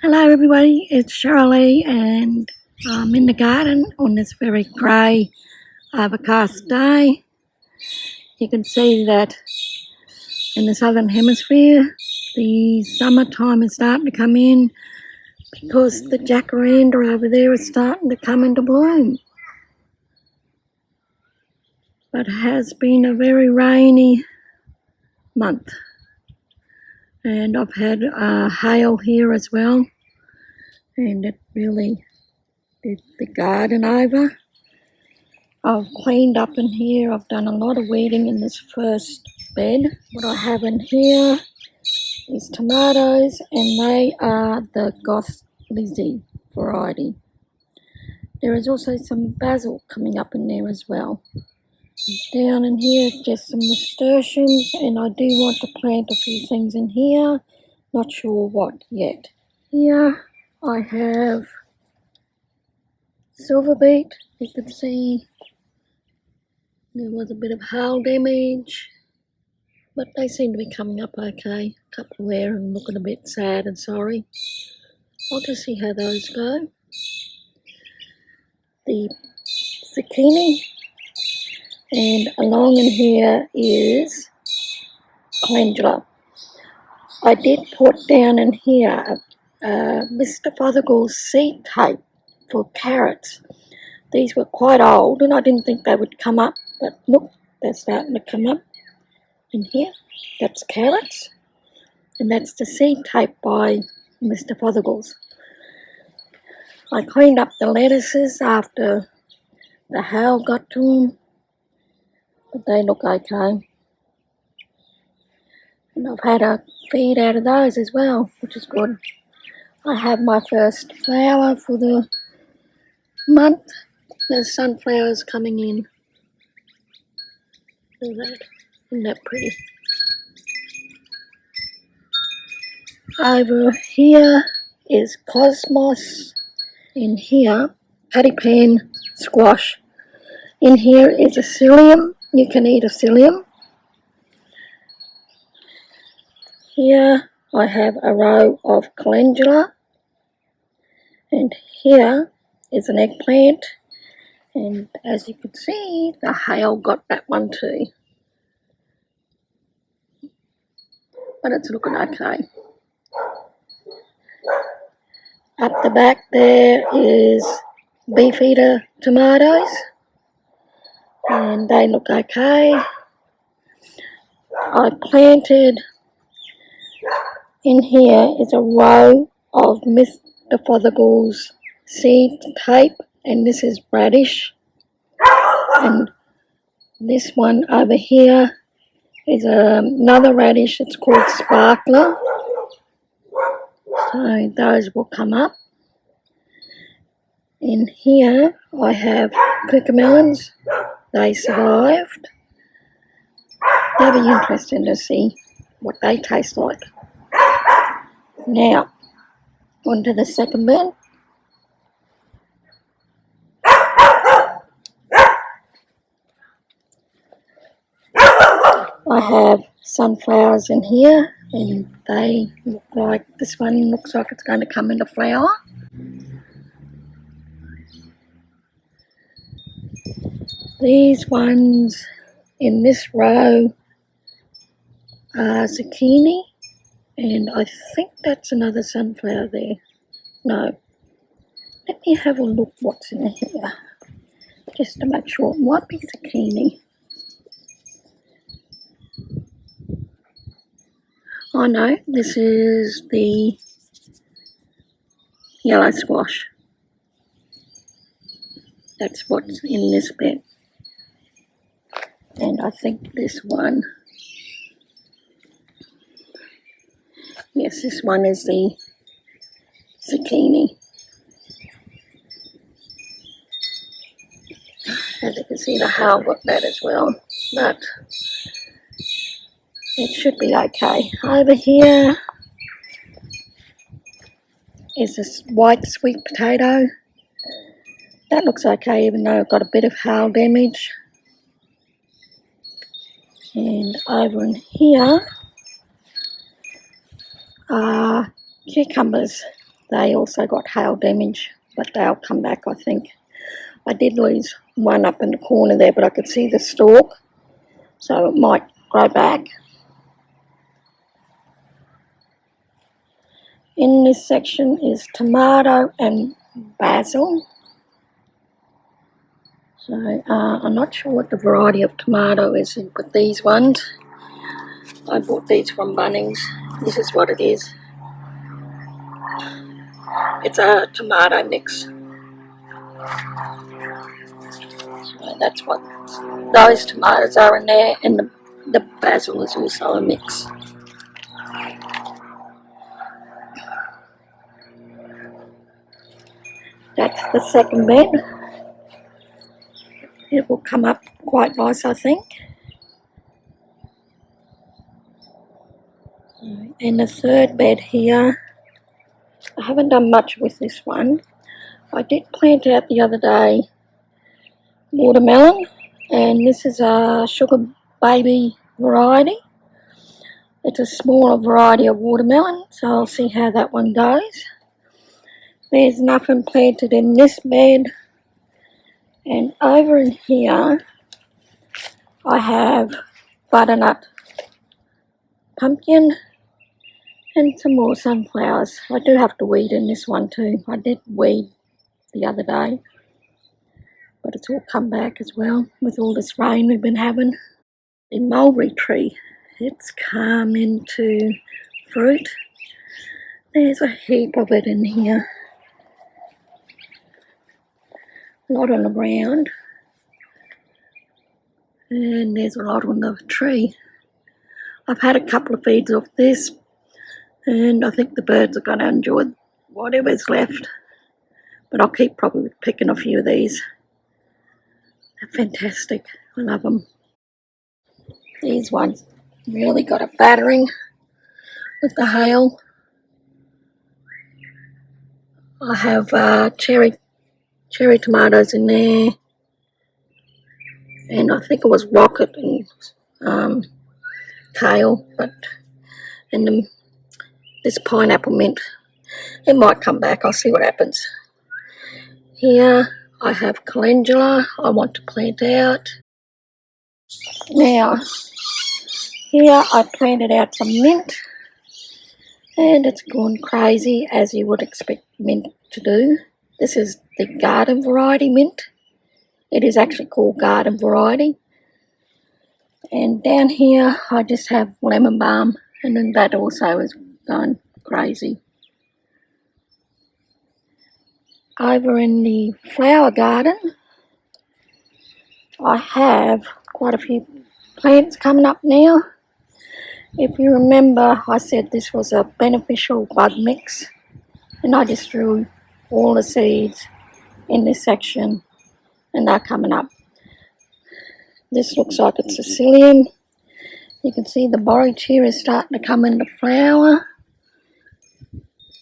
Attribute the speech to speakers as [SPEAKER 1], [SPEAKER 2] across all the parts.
[SPEAKER 1] Hello everybody, it's Shirley and I'm in the garden on this very grey overcast day. You can see that in the southern hemisphere the summertime is starting to come in because the jacaranda over there is starting to come into bloom. But it has been a very rainy month and I've had hail here as well, and it really did the garden over. I've cleaned up in here. I've done a lot of weeding in this first bed. What I have in here is tomatoes, and they are the Goth Lizzie variety. There is also some basil coming up in there as well. Down in here, just some nasturtiums, and I do want to plant a few things in here. Not sure what yet. Here I have silver beet. You can see there was a bit of hail damage, but they seem to be coming up okay. A couple there and looking a bit sad and sorry. I'll just see how those go. The zucchini, and along in here is calendula. I did put down in here Mr. Fothergill's seed tape for carrots. These were quite old and I didn't think they would come up, but look, they're starting to come up in here. That's carrots, and that's the seed tape by Mr. Fothergill's. I cleaned up the lettuces after the hail got to them, but they look okay. And I've had a feed out of those as well, which is good. I have my first flower for the month. There's sunflowers coming in. Look at that. Isn't that pretty? Over here is cosmos. In here, patty pan squash. In here is a psyllium. You can eat a psyllium. Here I have a row of calendula. And here is an eggplant. And as you can see, the hail got that one too. But it's looking okay. Up the back there is beefeater tomatoes, and they look okay. I planted in here is a row of Mr. Fothergill's seed tape, and this is radish. And this one over here is another radish. It's called sparkler. So those will come up. In here I have cucamelons. They survived. That'll be interesting to see what they taste like. Now, on to the second bed. I have sunflowers in here, and they look like, this one looks like it's going to come into flower. These ones in this row are zucchini, and I think that's another sunflower there. No. Let me have a look what's in here, just to make sure. It might be zucchini. Oh no, this is the yellow squash. That's what's in this bed. And I think this one, yes, this one is the zucchini. As you can see, the hail got that as well, but it should be okay. Over here is this white sweet potato. That looks okay, even though it got a bit of hail damage. And over in here are cucumbers. they also got hail damage, but they'll come back, I think. I did lose one up in the corner there, but I could see the stalk, so it might grow back. In this section is tomato and basil. So I'm not sure what the variety of tomato is with these ones. I bought these from Bunnings. This is what it is. It's a tomato mix. So that's what those tomatoes are in there, and the basil is also a mix. That's the second bed. It will come up quite nice, I think. And the third bed here, I haven't done much with this one. I did plant out the other day watermelon, and this is a sugar baby variety. It's a smaller variety of watermelon, so I'll see how that one goes. There's nothing planted in this bed, and over in here I have butternut pumpkin and some more sunflowers. I do have to weed in this one too. I did weed the other day, but it's all come back as well with all this rain we've been having. The mulberry tree, it's come into fruit. There's a heap of it in here. A lot on the ground, and there's a lot on the tree. I've had a couple of feeds off this, and I think the birds are going to enjoy whatever's left, but I'll keep probably picking a few of these. They're fantastic. I love them. These ones really got a battering with the hail. I have cherry tomatoes in there, and I think it was rocket and kale, and this pineapple mint. It might come back. I'll see what happens. Here I have calendula I want to plant out. Now here I planted out some mint, and it's gone crazy, as you would expect mint to do. This is the garden variety mint. It is actually called garden variety. And down here I just have lemon balm, and then that also is gone crazy. Over in the flower garden I have quite a few plants coming up now. If you remember, I said this was a beneficial bud mix, and I just threw all the seeds in this section, and they're coming up. This looks like it's Sicilian. You can see the borage here is starting to come into flower,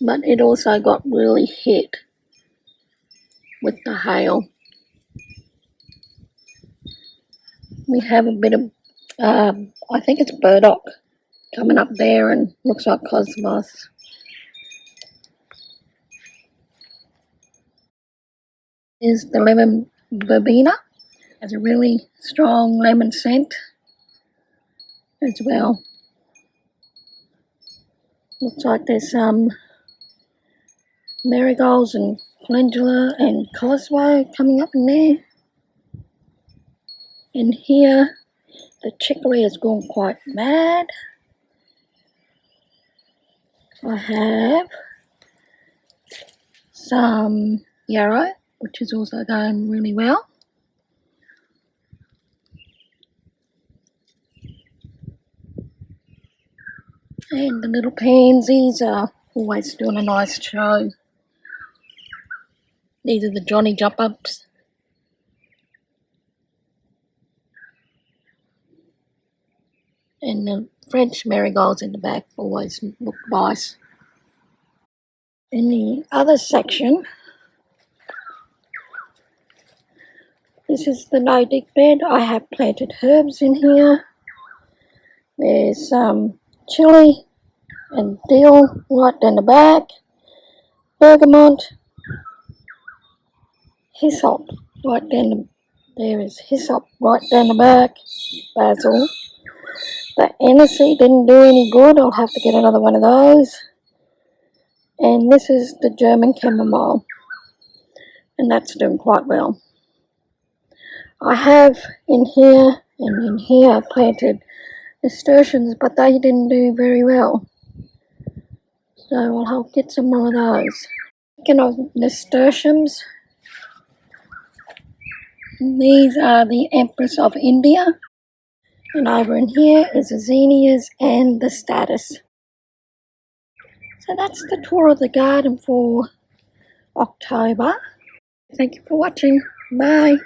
[SPEAKER 1] but it also got really hit with the hail. We have a bit of, I think it's burdock coming up there, and looks like cosmos. Here's the lemon verbena. Has a really strong lemon scent as well. Looks like there's some marigolds and calendula and cosmo coming up in there. And here the chicory has gone quite mad. I have some yarrow, which is also going really well. And the little pansies are always doing a nice show. These are the Johnny Jump Ups. And the French marigolds in the back always look nice. In the other section, this is the no-dig bed. I have planted herbs in here. There's some chili and dill right down the back. bergamot, hyssop right down there is hyssop right down the back, basil. The aniseed didn't do any good, I'll have to get another one of those. And this is the German chamomile, and that's doing quite well. I have in here and in here I planted nasturtiums, but they didn't do very well. So I'll get some more of those. Speaking of nasturtiums, these are the Empress of India. And over in here is the zinnias and the statice. So that's the tour of the garden for October. Thank you for watching. Bye.